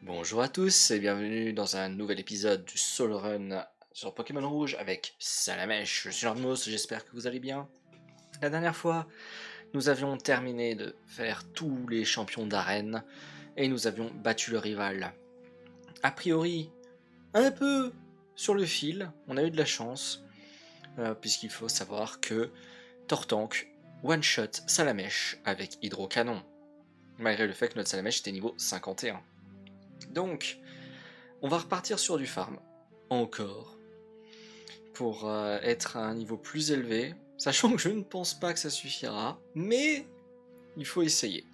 Bonjour à tous et bienvenue dans un nouvel épisode du Solo Run sur Pokémon Rouge avec Salamèche. Je suis Nordmos, j'espère que vous allez bien. La dernière fois, nous avions terminé de faire tous les champions d'arène et nous avions battu le rival. A priori, un peu sur le fil, on a eu de la chance, puisqu'il faut savoir que Tortank one-shot Salamèche avec Hydrocanon, malgré le fait que notre Salamèche était niveau 51. Donc, on va repartir sur du farm, encore, pour être à un niveau plus élevé, sachant que je ne pense pas que ça suffira, mais il faut essayer.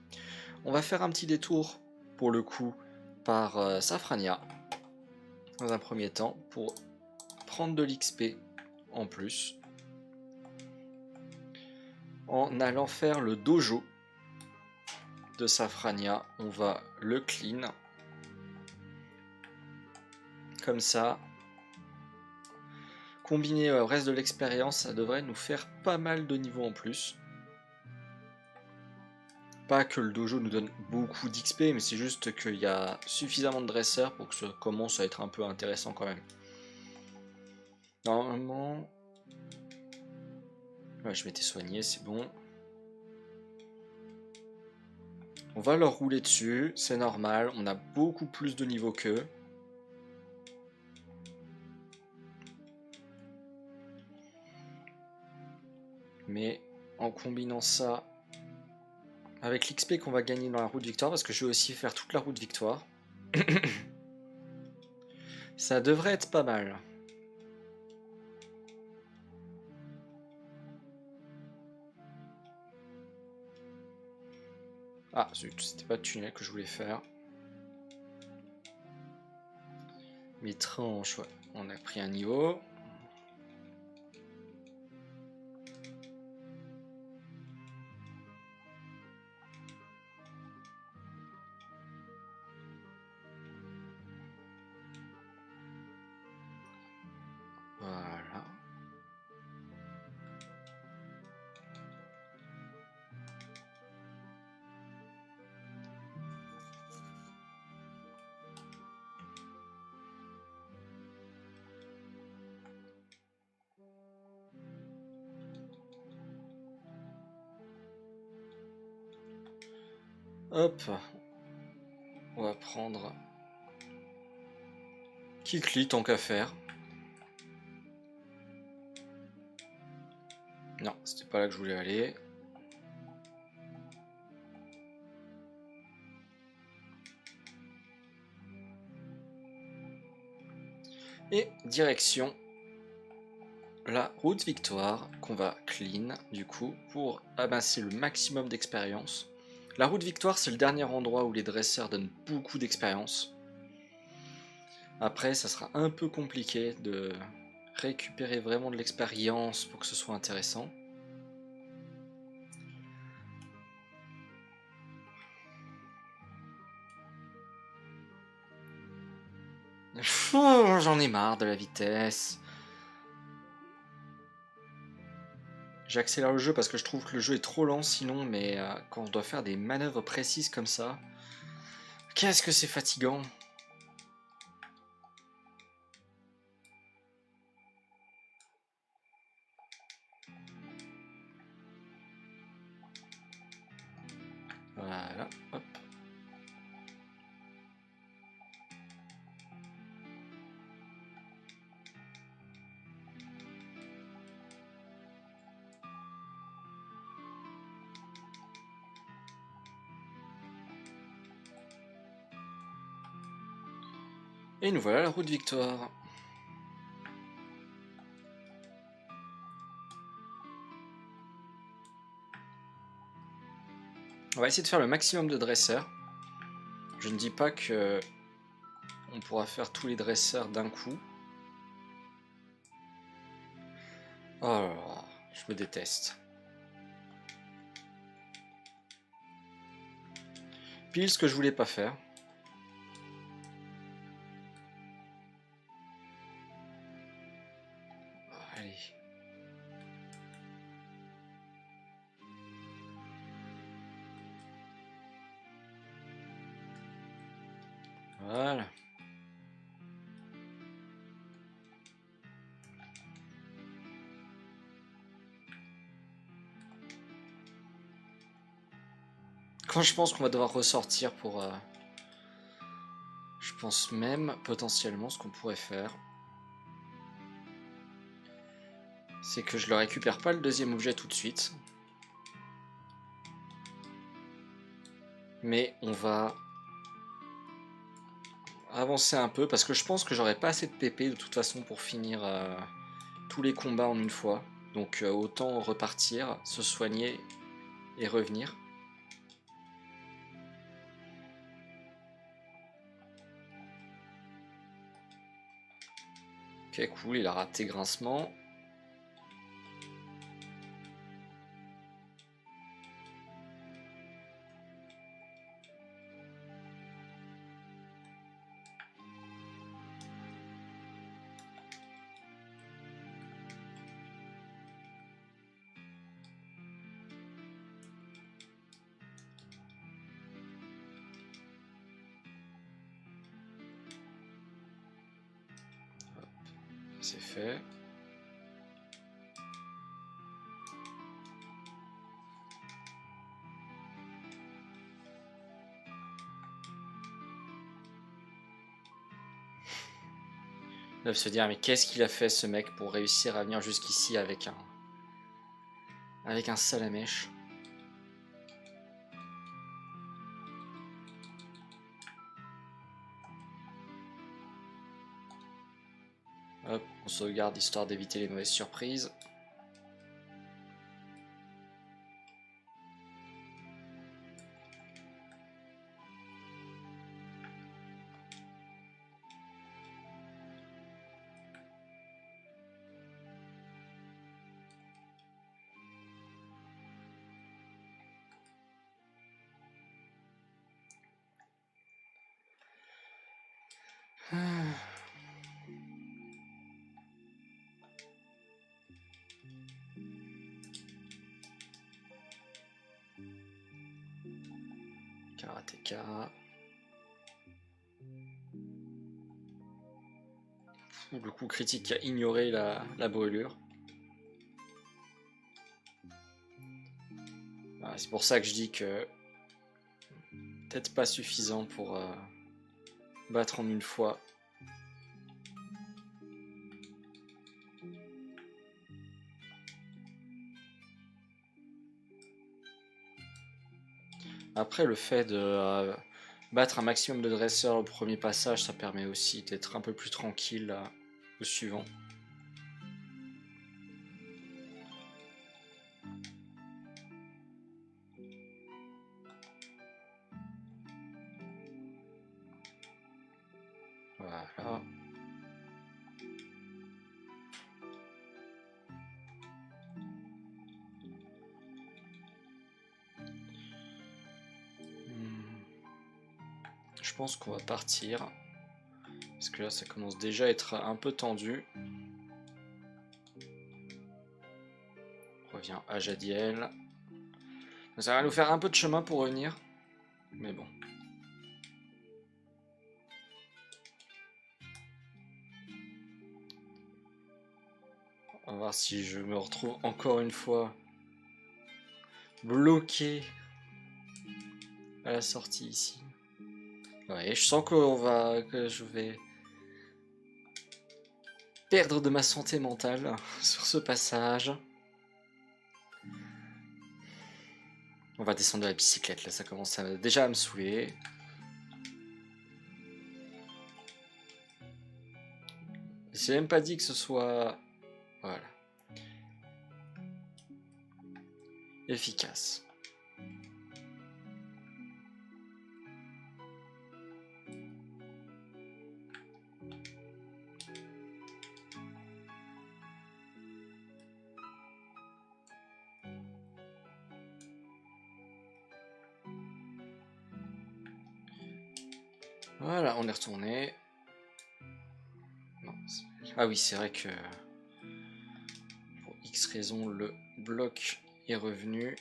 On va faire un petit détour, pour le coup, par Safrania, dans un premier temps, pour prendre de l'XP en plus, en allant faire le dojo de Safrania. On va le clean, comme ça. Combiné au reste de l'expérience, ça devrait nous faire pas mal de niveaux en plus. Pas que le dojo nous donne beaucoup d'XP, mais c'est juste qu'il y a suffisamment de dresseurs pour que ça commence à être un peu intéressant quand même. Normalement... Ouais, je m'étais soigné, c'est bon. On va leur rouler dessus, c'est normal, on a beaucoup plus de niveaux qu'eux. Mais en combinant ça avec l'XP qu'on va gagner dans la route victoire, parce que je vais aussi faire toute la route victoire, ça devrait être pas mal. Ah, c'était pas le tunnel que je voulais faire. Mes tranches, ouais. On a pris un niveau. Voilà. Hop. On va prendre Kikli tant qu'à faire. Non, c'était pas là que je voulais aller. Et direction la route victoire qu'on va clean du coup pour amasser le maximum d'expérience. La route victoire, c'est le dernier endroit où les dresseurs donnent beaucoup d'expérience. Après, ça sera un peu compliqué de récupérer vraiment de l'expérience pour que ce soit intéressant. J'en ai marre de la vitesse. J'accélère le jeu parce que je trouve que le jeu est trop lent sinon, mais quand on doit faire des manœuvres précises comme ça, qu'est-ce que c'est fatigant. Voilà, hop. Et nous voilà à la route victoire. On va essayer de faire le maximum de dresseurs. Je ne dis pas que on pourra faire tous les dresseurs d'un coup. Oh là là, je me déteste. Pile ce que je voulais pas faire. Allez. Voilà. Quand je pense qu'on va devoir ressortir pour... Je pense même potentiellement ce qu'on pourrait faire, c'est que je ne récupère pas le deuxième objet tout de suite. Mais on va avancer un peu parce que je pense que j'aurai pas assez de PP de toute façon pour finir tous les combats en une fois. Donc autant repartir, se soigner et revenir. Ok, cool, il a raté grincement. C'est fait. Ils doivent se dire mais qu'est-ce qu'il a fait ce mec pour réussir à venir jusqu'ici avec un Salamèche. Hop, on sauvegarde histoire d'éviter les mauvaises surprises. Karatéka. Le coup critique a ignoré la brûlure. Voilà, c'est pour ça que je dis que peut-être pas suffisant pour battre en une fois. Après, le fait de battre un maximum de dresseurs au premier passage, ça permet aussi d'être un peu plus tranquille au suivant. Voilà. Je pense qu'on va partir. Parce que là, ça commence déjà à être un peu tendu. On revient à Jadiel. Ça va nous faire un peu de chemin pour revenir. Mais bon. On va voir si je me retrouve encore une fois bloqué à la sortie ici. Ouais, je sens que je vais perdre de ma santé mentale sur ce passage. On va descendre de la bicyclette, là ça commence déjà à me saouler. J'ai même pas dit que ce soit... Voilà. Efficace. Voilà, on est retourné. Non, ah oui, c'est vrai que... Pour X raison, le bloc est revenu.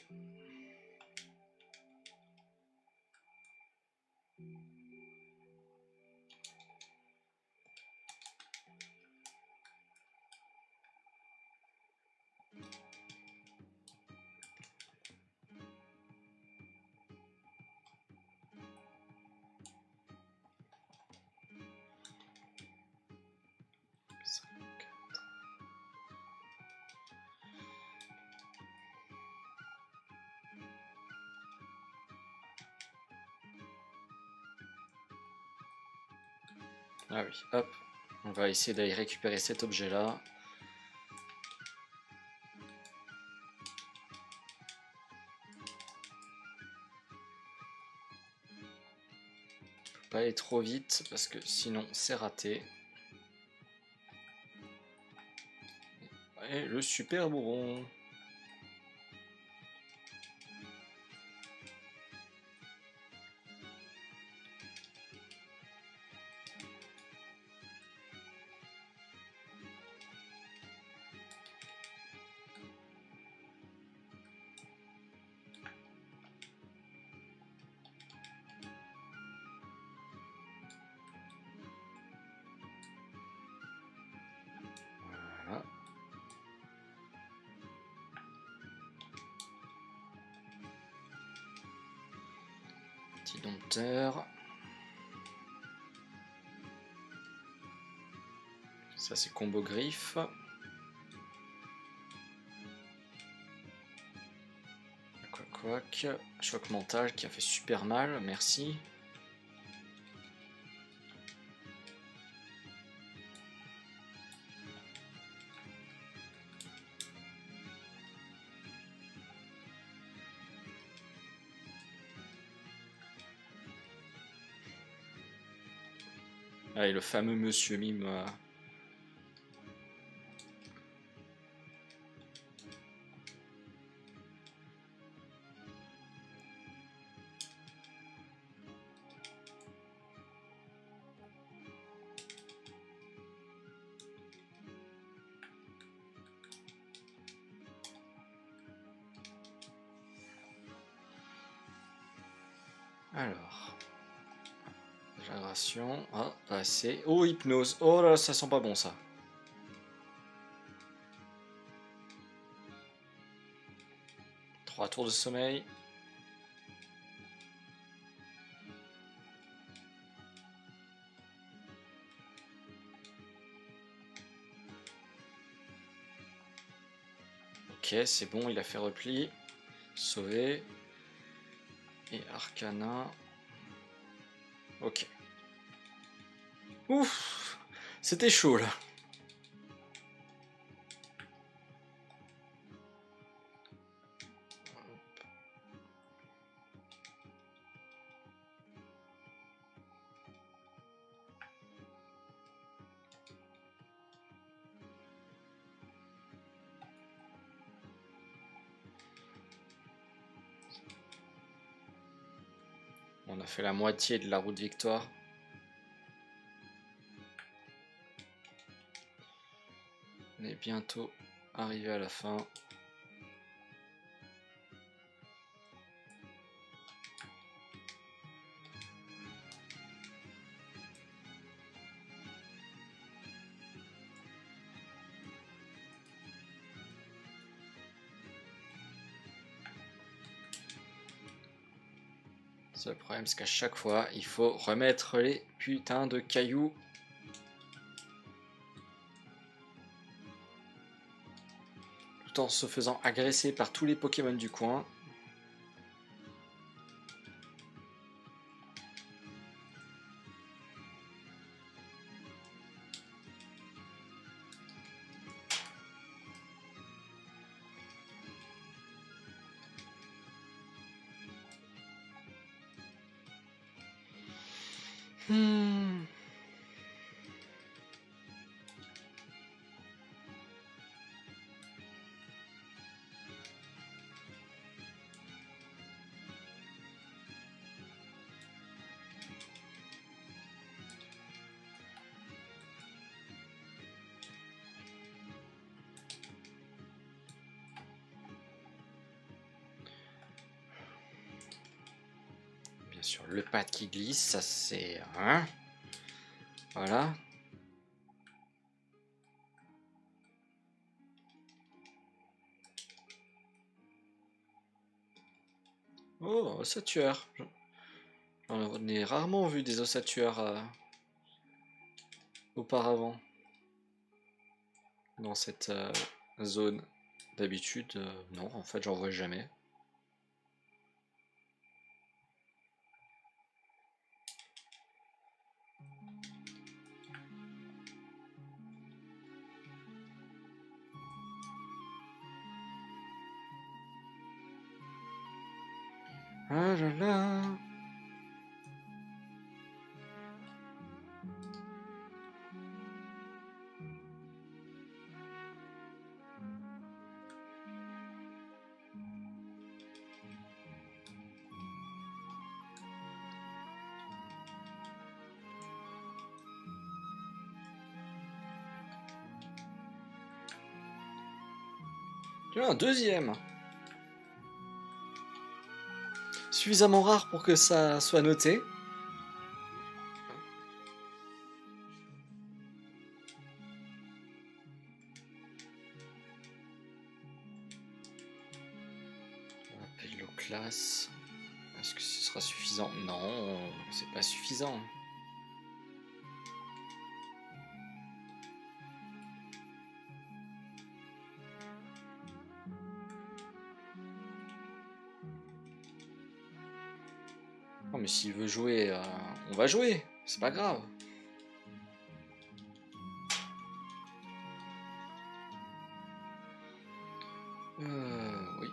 Ah oui, hop. On va essayer d'aller récupérer cet objet-là. Pas aller trop vite parce que sinon c'est raté. Et le super bourron. Voilà. Petit dompteur. Ça c'est combo griffe. Quack. Choc mental qui a fait super mal, merci. Allez, le fameux Monsieur Mime. Alors. Génération. Ah, pas assez. Oh, hypnose. Oh là, ça sent pas bon ça. Trois tours de sommeil. Ok, c'est bon, il a fait repli. Sauvé. Et Arcana. Ok. Ouf, c'était chaud là. On a fait la moitié de la route victoire. On est bientôt arrivé à la fin. Le problème, c'est qu'à chaque fois, il faut remettre les putains de cailloux. Tout en se faisant agresser par tous les Pokémon du coin. Hmm. Bien sûr, le pad qui glisse, ça c'est... Hein, voilà. Oh, ossature. J'en ai rarement vu des ossatueurs auparavant dans cette zone. D'habitude, non, en fait, j'en vois jamais. Ah là là. Tu as un deuxième. Suffisamment rare pour que ça soit noté. Apello classe. Est-ce que ce sera suffisant? Non, c'est pas suffisant. Non mais s'il veut jouer, on va jouer, c'est pas grave. Oui.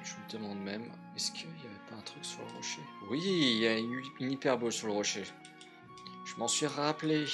Je me demande même, est-ce qu'il n'y avait pas un truc sur le rocher? Oui, il y a une hyperbole sur le rocher. Je m'en suis rappelé.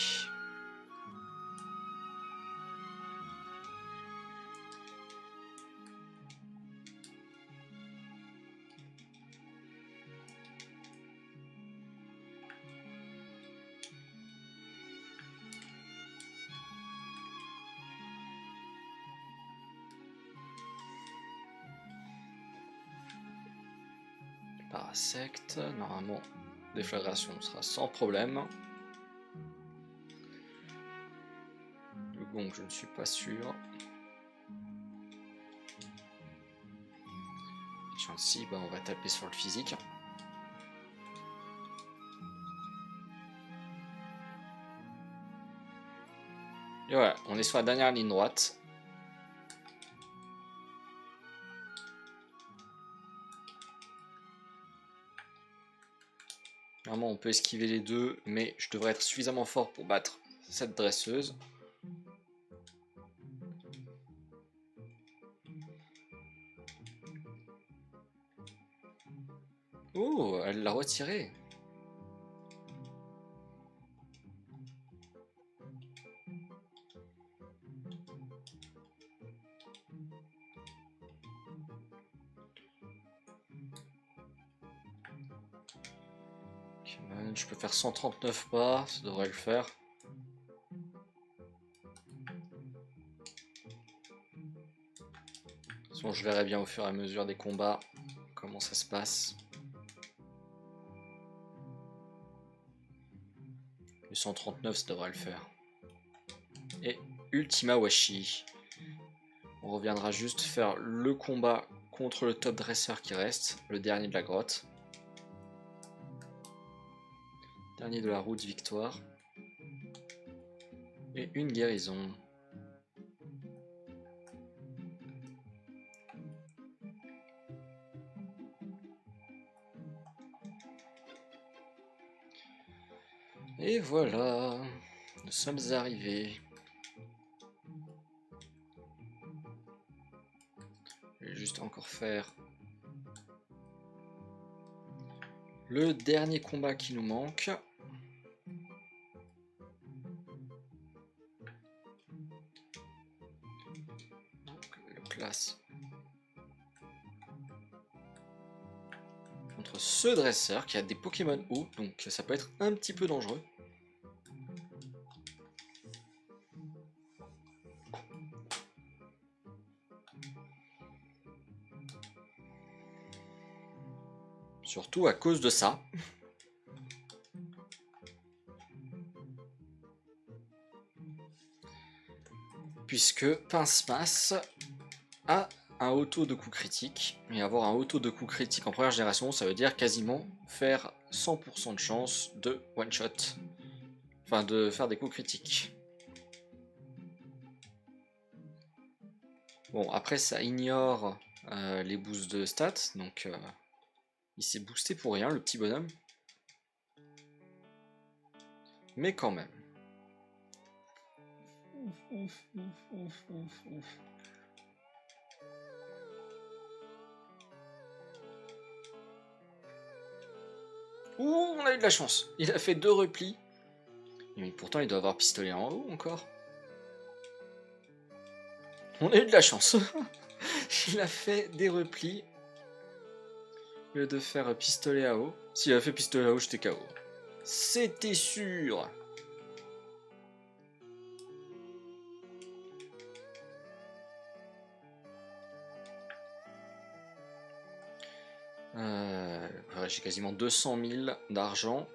Parasecte, normalement, déflagration sera sans problème. Le gong, je ne suis pas sûr. Ici, bah, on va taper sur le physique. Et voilà, on est sur la dernière ligne droite. Normalement, on peut esquiver les deux, mais je devrais être suffisamment fort pour battre cette dresseuse. Oh, elle l'a retiré. Je peux faire 139 pas, ça devrait le faire. De toute façon, je verrai bien au fur et à mesure des combats comment ça se passe. Le 139, ça devrait le faire. Et Ultima Washi. On reviendra juste faire le combat contre le top dresseur qui reste, le dernier de la grotte. Dernier de la route victoire. Et une guérison. Et voilà, nous sommes arrivés. Je vais juste encore faire le dernier combat qui nous manque. Le classe contre ce dresseur qui a des Pokémon hauts, donc ça peut être un petit peu dangereux. Surtout à cause de ça. Puisque Pince-Masse a un auto de coup critique. Et avoir un auto de coup critique en première génération, ça veut dire quasiment faire 100% de chance de one-shot. Enfin, de faire des coups critiques. Bon, après, ça ignore les boosts de stats, donc il s'est boosté pour rien, le petit bonhomme. Mais quand même. Ouh, on a eu de la chance. Il a fait 2 replis. Mais pourtant, il doit avoir pistolet en haut encore. On a eu de la chance. Il a fait des replis. Au lieu de faire pistolet à eau. S'il a fait pistolet à eau, j'étais KO. C'était sûr. Ouais, j'ai quasiment 200 000 d'argent.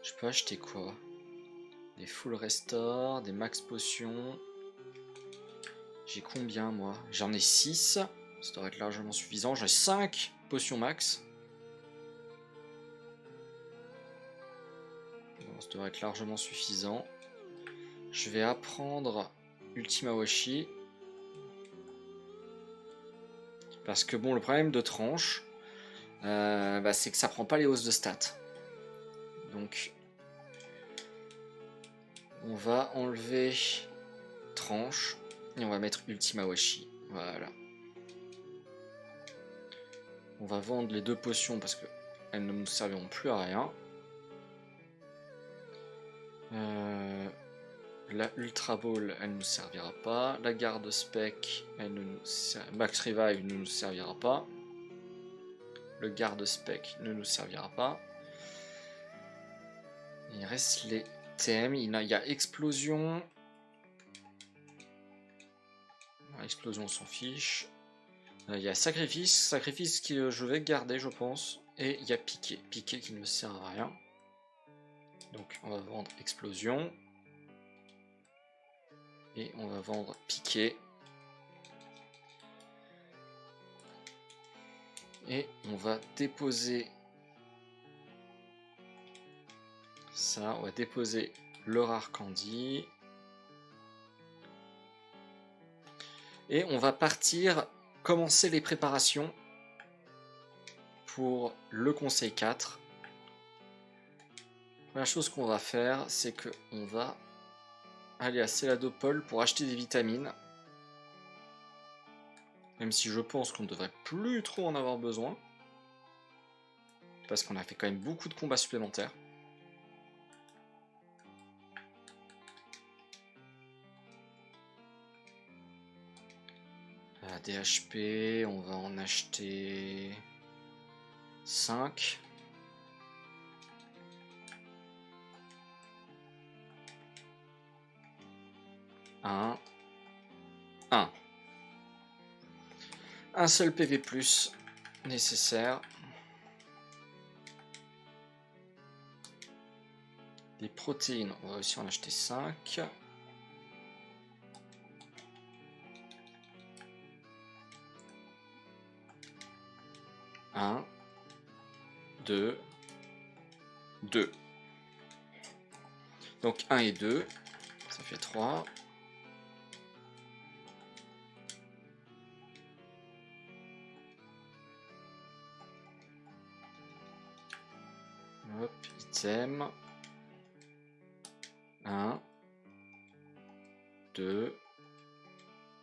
Je peux acheter quoi? Des full restore, des max potions. J'ai combien moi? J'en ai 6. Ça devrait être largement suffisant. J'en ai 5 potions max. Bon, ça devrait être largement suffisant. Je vais apprendre Ultima Washi. Parce que bon, le problème de tranche, c'est que ça prend pas les hausses de stats. Donc, on va enlever tranche et on va mettre Ultima Washi. Voilà. On va vendre les 2 potions parce que elles ne nous serviront plus à rien. La Ultra Ball, elle ne nous servira pas. La garde spec, elle ne nous Max Revive ne nous servira pas. Le garde spec ne nous servira pas. Il reste les thèmes. Il y a explosion. Explosion, on s'en fiche. Il y a sacrifice. Sacrifice que je vais garder, je pense. Et il y a piqué. Piqué qui ne me sert à rien. Donc on va vendre explosion. Et on va vendre piqué. Et on va déposer ça. On va déposer le rare candy. Et on va partir commencer les préparations pour le conseil 4. La première chose qu'on va faire, c'est qu'on va aller à Céladopol pour acheter des vitamines. Même si je pense qu'on ne devrait plus trop en avoir besoin. Parce qu'on a fait quand même beaucoup de combats supplémentaires. DHP, on va en acheter 5. Un seul PV+, nécessaire. Des protéines, on va aussi en acheter 5. Un, 2, 2. Donc 1 et 2, ça fait 3. Hop, item. 1, 2,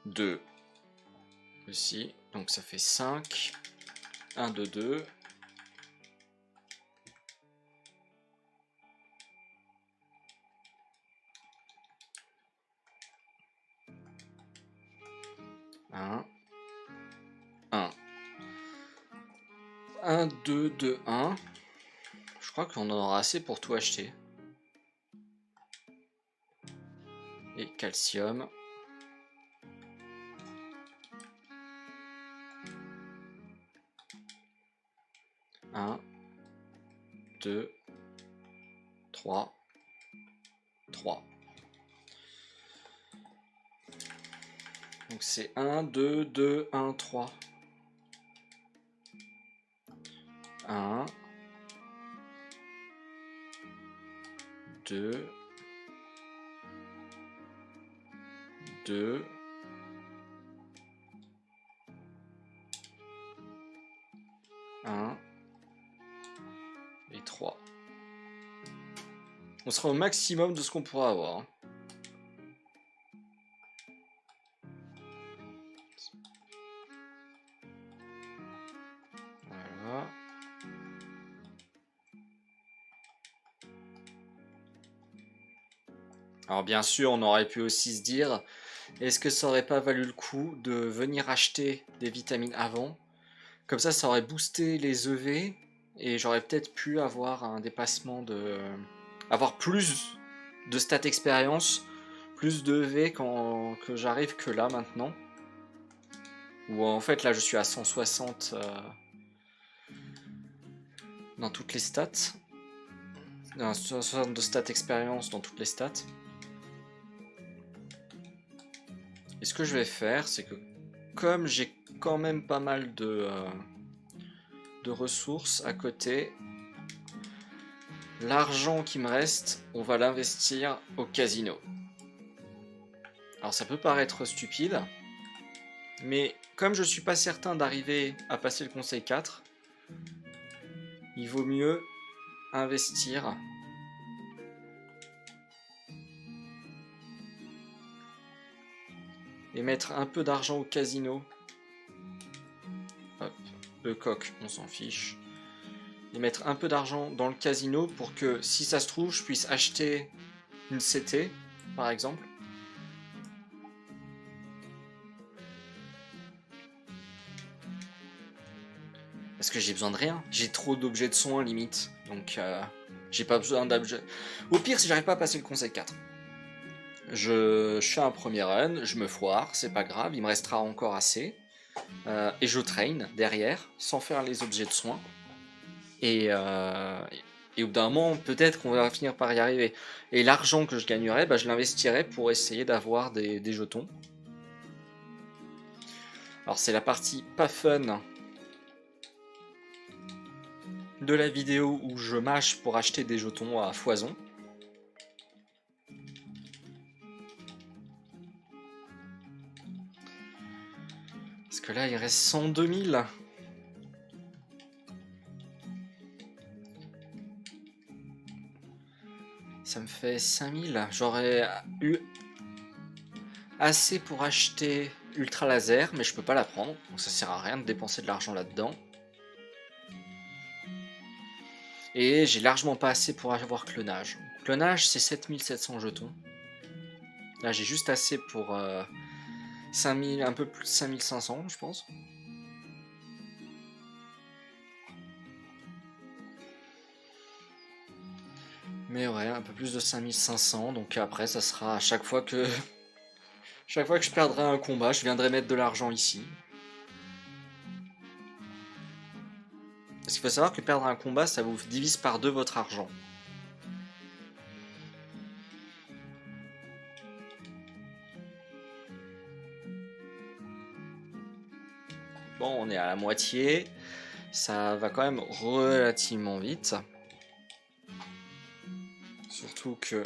2. Aussi, donc ça fait 5. 1, 2, 2. Un, 2, 2, 1. Je crois qu'on en aura assez pour tout acheter. Et calcium. Un, 2, 3, 3. Donc c'est 1, 2, 2, 1, 3. 1, 2, 2, 1 et 3. On sera au maximum de ce qu'on pourra avoir. Voilà. Alors bien sûr, on aurait pu aussi se dire, est-ce que ça aurait pas valu le coup de venir acheter des vitamines avant? Comme ça aurait boosté les EV et j'aurais peut-être pu avoir un dépassement de... avoir plus de stats expérience, plus de EV quand que j'arrive que là maintenant. Ou en fait là je suis à 160 dans toutes les stats. 160 de stats expérience dans toutes les stats. Et ce que je vais faire, c'est que comme j'ai quand même pas mal de ressources à côté, l'argent qui me reste, on va l'investir au casino. Alors ça peut paraître stupide, mais comme je suis pas certain d'arriver à passer le conseil 4, il vaut mieux investir et mettre un peu d'argent au casino. Hop, le coq, on s'en fiche. Et mettre un peu d'argent dans le casino pour que, si ça se trouve, je puisse acheter une CT, par exemple. Parce que j'ai besoin de rien. J'ai trop d'objets de soins, limite. Donc, j'ai pas besoin d'objets. Au pire, si j'arrive pas à passer le conseil 4. Je fais un premier run, je me foire, c'est pas grave, il me restera encore assez. Et je traîne derrière, sans faire les objets de soins. Et au bout d'un moment, peut-être qu'on va finir par y arriver. Et l'argent que je gagnerai, bah, je l'investirai pour essayer d'avoir des jetons. Alors c'est la partie pas fun de la vidéo où je mâche pour acheter des jetons à foison. Parce que là, il reste 102 000. Ça me fait 5000. J'aurais eu assez pour acheter Ultra Laser, mais je peux pas la prendre. Donc ça sert à rien de dépenser de l'argent là-dedans. Et j'ai largement pas assez pour avoir clonage. Clonage, c'est 7700 jetons. Là, j'ai juste assez pour 5000, un peu plus de 5500, je pense. Mais ouais, un peu plus de 5500. Donc après, ça sera à chaque fois que chaque fois que je perdrai un combat, je viendrai mettre de l'argent ici. Parce qu'il faut savoir que perdre un combat, ça vous divise par 2 votre argent. Bon, on est à la moitié. Ça va quand même relativement vite. Surtout que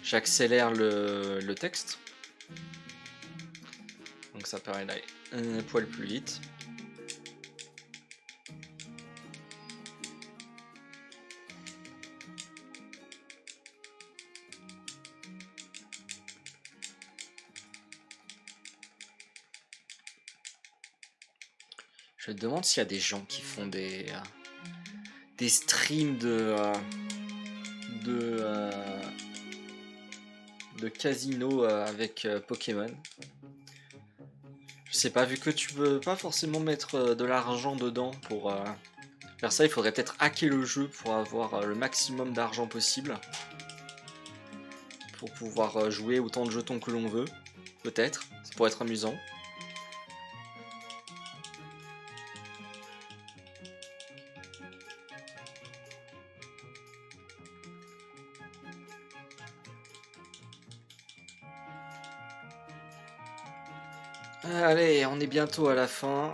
j'accélère le texte. Donc ça permet d'aller un poil plus vite. Je me demande s'il y a des gens qui font des streams de casino avec Pokémon. Je sais pas, vu que tu peux pas forcément mettre de l'argent dedans pour faire ça, il faudrait peut-être hacker le jeu pour avoir le maximum d'argent possible. Pour pouvoir jouer autant de jetons que l'on veut. Peut-être, ça pourrait être amusant. Allez, on est bientôt à la fin.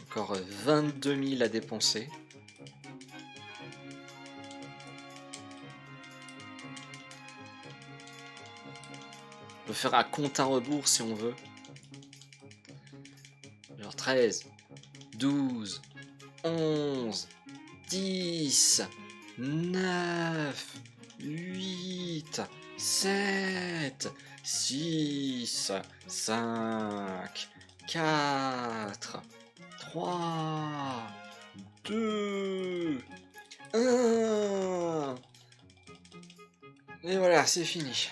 Encore 22 000 à dépenser. On peut faire un compte à rebours si on veut. Genre 13, 12, 11, 10, 9, 8, 7, 6, 5, 4, 3, 2, 1. Et voilà, c'est fini.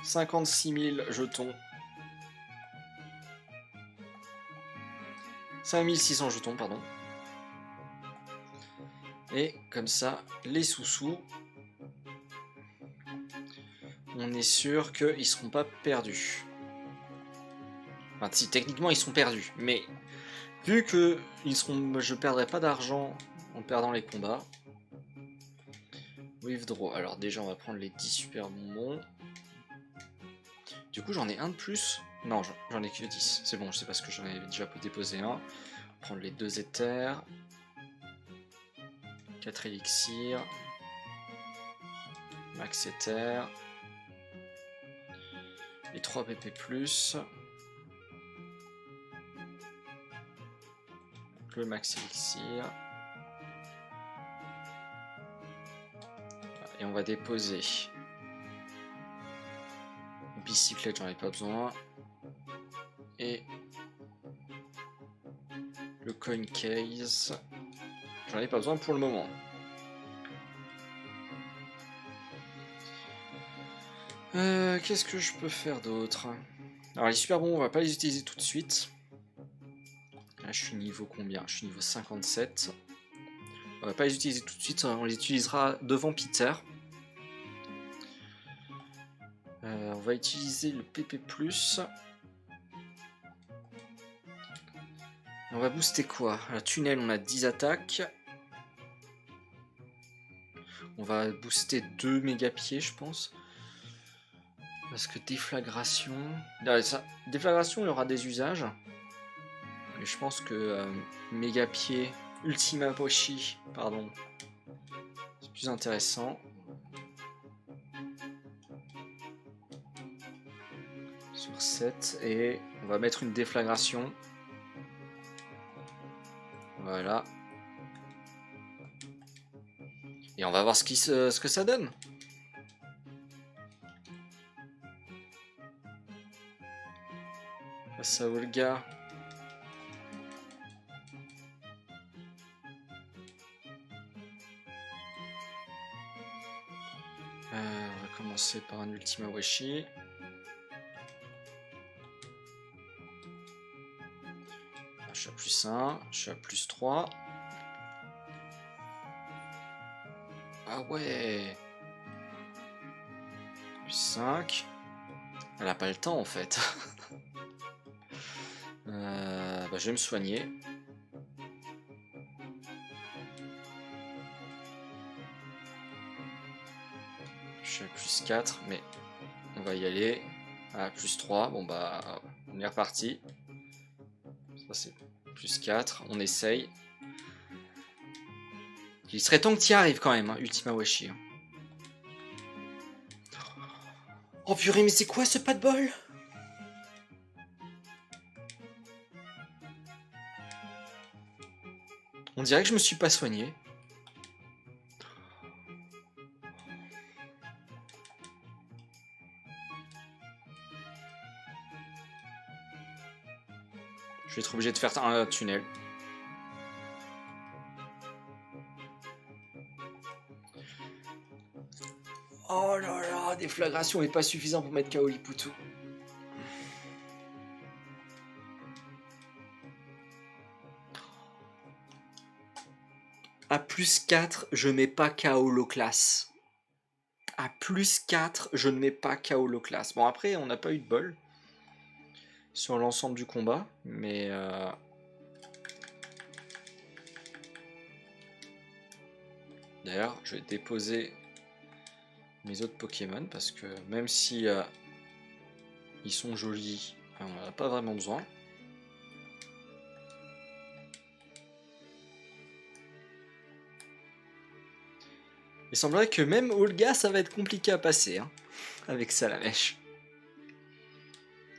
56 000 jetons. 5600 jetons, pardon. Et comme ça, les sous-sous, on est sûr qu'ils ne seront pas perdus. Enfin, si, techniquement, ils sont perdus. Mais vu que je ne perdrai pas d'argent en perdant les combats. Withdraw. Alors déjà, on va prendre les 10 super bonbons. Du coup, j'en ai un de plus. Non, j'en ai que 10. C'est bon, je sais pas ce que j'en avais déjà déposé un. Prendre les 2 éthers. 4 élixirs. Max éther. Les 3 PP+. Le max élixir. Et on va déposer. Bicyclette, j'en ai pas besoin. Et le coin case, j'en ai pas besoin pour le moment. Qu'est-ce que je peux faire d'autre? Alors les super bons, on va pas les utiliser tout de suite. Là, je suis niveau combien? Je suis niveau 57. On va pas les utiliser tout de suite, on les utilisera devant Peter. On va utiliser le PP+. On va booster quoi? La tunnel, on a 10 attaques. On va booster 2 méga pieds, je pense. Parce que déflagration... Déflagration, il y aura des usages. Mais je pense que méga pied, Ultima Poshi, pardon, c'est plus intéressant. Sur 7, et on va mettre une déflagration. Voilà. Et on va voir ce que ça donne. Face à Olga. On va commencer par un Ultima Washi. Je suis à plus 1, je suis à plus 3. Ah ouais. Plus 5. Elle a pas le temps en fait. Bah, je vais me soigner. Je suis à plus 4, mais on va y aller. À plus 3, bon bah on est reparti. Ça c'est plus 4, on essaye. Il serait temps que tu y arrives quand même, hein, Ultima Washi. Oh purée, mais c'est quoi ce pas de bol? On dirait que je me suis pas soigné. Je vais être obligé de faire un tunnel. Oh là là, déflagration n'est pas suffisant pour mettre KO Liputu. À plus 4, je mets pas KO low class. À plus 4, je ne mets pas KO low class. Bon, après, on n'a pas eu de bol sur l'ensemble du combat, mais... D'ailleurs, je vais déposer mes autres Pokémon, parce que même si ils sont jolis, on n'en a pas vraiment besoin. Il semblerait que même Olga, ça va être compliqué à passer, hein, avec Salamèche.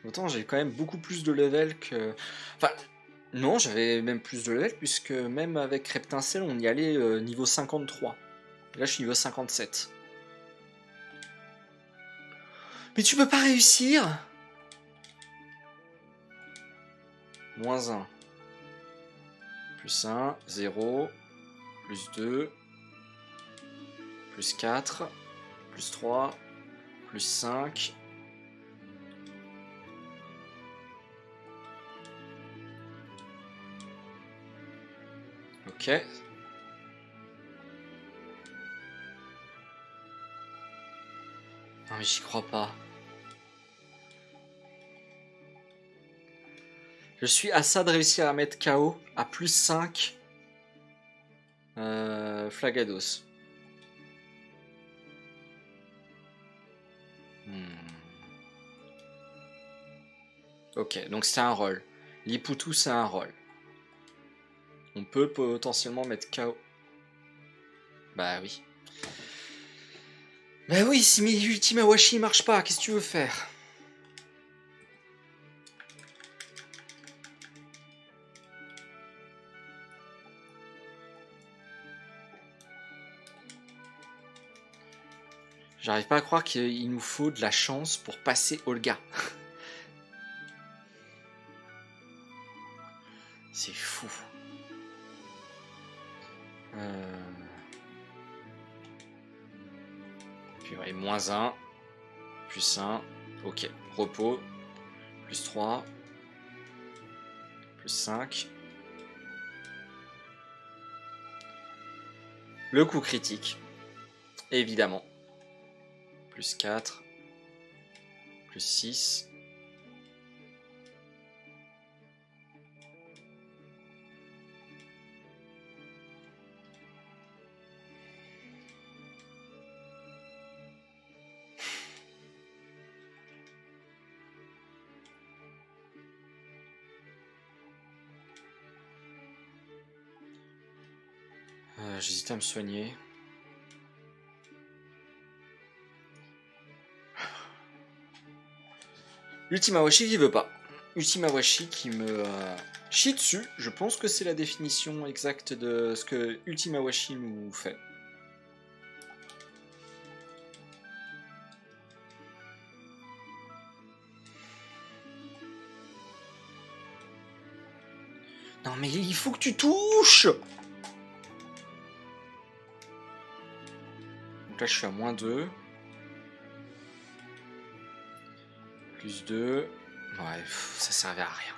Autant j'ai quand même beaucoup plus de level que... Enfin, non, j'avais même plus de level, puisque même avec Reptincelle, on y allait niveau 53. Là, je suis niveau 57. Mais tu peux pas réussir! moins 1, plus 1, 0, plus 2, plus 4, plus 3, plus 5. Ok. Non mais j'y crois pas. Je suis à ça de réussir à mettre KO à plus 5 Flagados. Ok, donc c'est un rôle. Lipoutou, c'est un rôle. On peut potentiellement mettre KO. Bah oui. Bah oui, si mes Ultima Washi marche pas, qu'est-ce que tu veux faire? J'arrive pas à croire qu'il nous faut de la chance pour passer Olga. C'est fou. Puis ouais, moins 1, plus 1, ok. Repos, plus 3, plus 5. Le coup critique, évidemment. Plus 4, plus 6. J'hésite à me soigner. Ultima Washi qui veut pas. Ultima Washi qui me chie dessus. Je pense que c'est la définition exacte de ce que Ultima Washi nous fait. Non mais il faut que tu touches. Donc là je suis à moins 2. Plus 2. Ouais, ça servait à rien.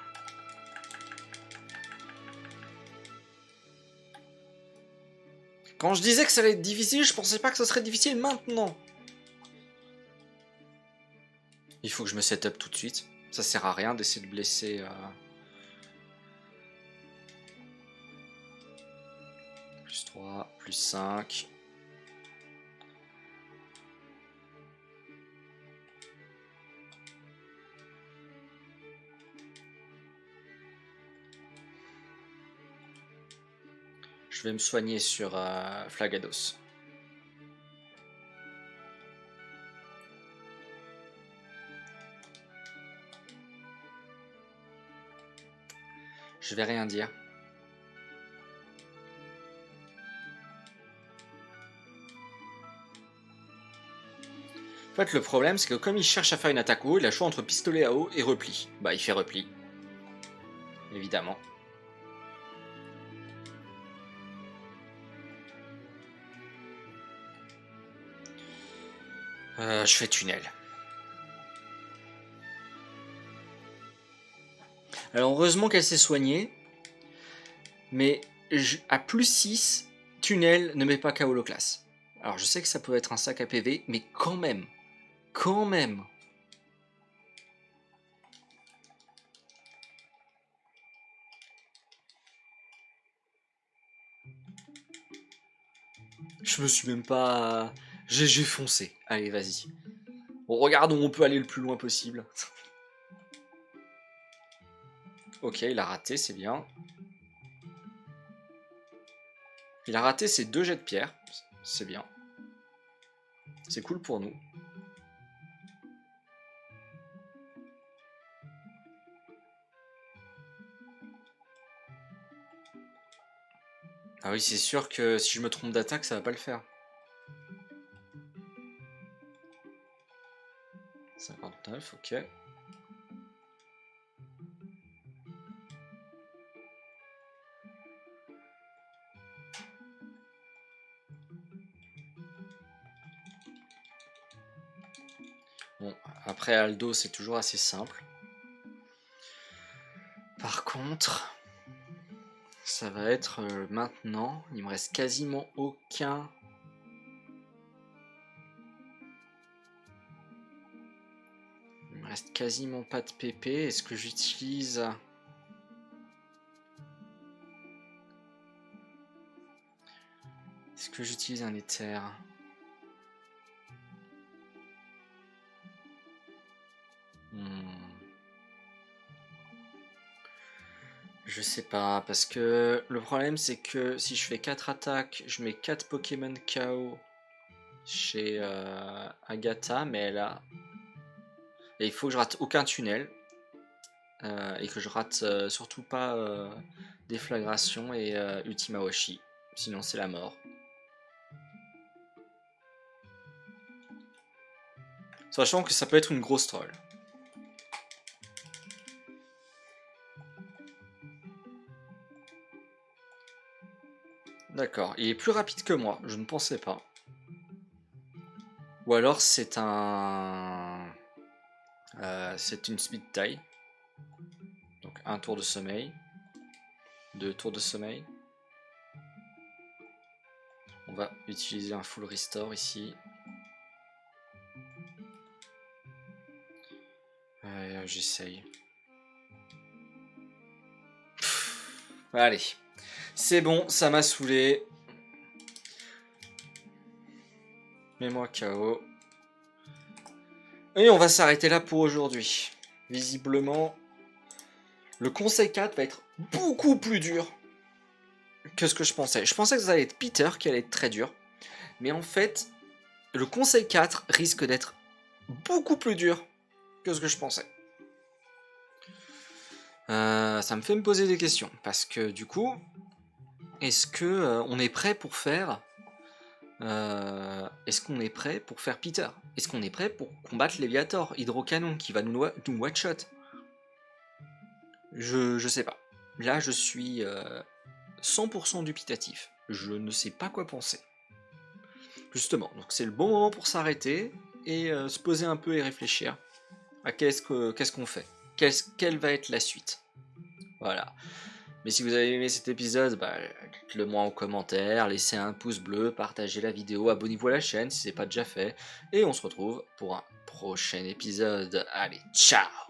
Quand je disais que ça allait être difficile, je pensais pas que ça serait difficile maintenant. Il faut que je me set up tout de suite. Ça sert à rien d'essayer de blesser. Plus 3, plus 5. Je vais me soigner sur Flagados. Je vais rien dire. En fait, le problème, c'est que comme il cherche à faire une attaque haut, il a le choix entre pistolet à eau et repli. Bah, il fait repli. Évidemment. Je fais tunnel. Alors, heureusement qu'elle s'est soignée. Mais à plus 6, tunnel ne met pas KO le classe. Alors, je sais que ça peut être un sac à PV, mais quand même. Quand même. Je me suis même pas... J'ai foncé. Allez, vas-y. On regarde où on peut aller le plus loin possible. Ok, il a raté, c'est bien. Il a raté ses 2 jets de pierre. C'est bien. C'est cool pour nous. Ah oui, c'est sûr que si je me trompe d'attaque, ça va pas le faire. 59, ok. Après Aldo, c'est toujours assez simple. Par contre, ça va être maintenant, il me reste quasiment aucun... Il me reste quasiment pas de PP. Est-ce que j'utilise... Est-ce que j'utilise un éther? Je sais pas, parce que le problème c'est que si je fais 4 attaques, je mets 4 Pokémon KO chez Agatha, mais elle a... Et il faut que je rate aucun tunnel, et que je rate surtout pas Déflagration et Ultima Washi, sinon c'est la mort. Sachant que ça peut être une grosse troll. D'accord, il est plus rapide que moi, je ne pensais pas. Ou alors c'est un... c'est une speed taille. Donc un tour de sommeil. 2 tours de sommeil. On va utiliser un full restore ici. J'essaye. Allez. C'est bon, ça m'a saoulé. Mets-moi KO. Et on va s'arrêter là pour aujourd'hui. Visiblement, le conseil 4 va être beaucoup plus dur que ce que je pensais. Je pensais que ça allait être Peter qui allait être très dur. Mais en fait, le conseil 4 risque d'être beaucoup plus dur que ce que je pensais. Ça me fait me poser des questions. Parce que du coup, est-ce que on est prêt pour faire... est-ce qu'on est prêt pour faire Peter? Est-ce qu'on est prêt pour combattre Léviator, Hydrocanon, qui va nous one-shot? Je sais pas. Là, je suis 100% dubitatif. Je ne sais pas quoi penser. Justement, donc c'est le bon moment pour s'arrêter et se poser un peu et réfléchir à qu'est-ce qu'on fait, quelle va être la suite. Voilà. Mais si vous avez aimé cet épisode, bah, dites-le moi en commentaire, laissez un pouce bleu, partagez la vidéo, abonnez-vous à la chaîne si ce n'est pas déjà fait, et on se retrouve pour un prochain épisode. Allez, ciao!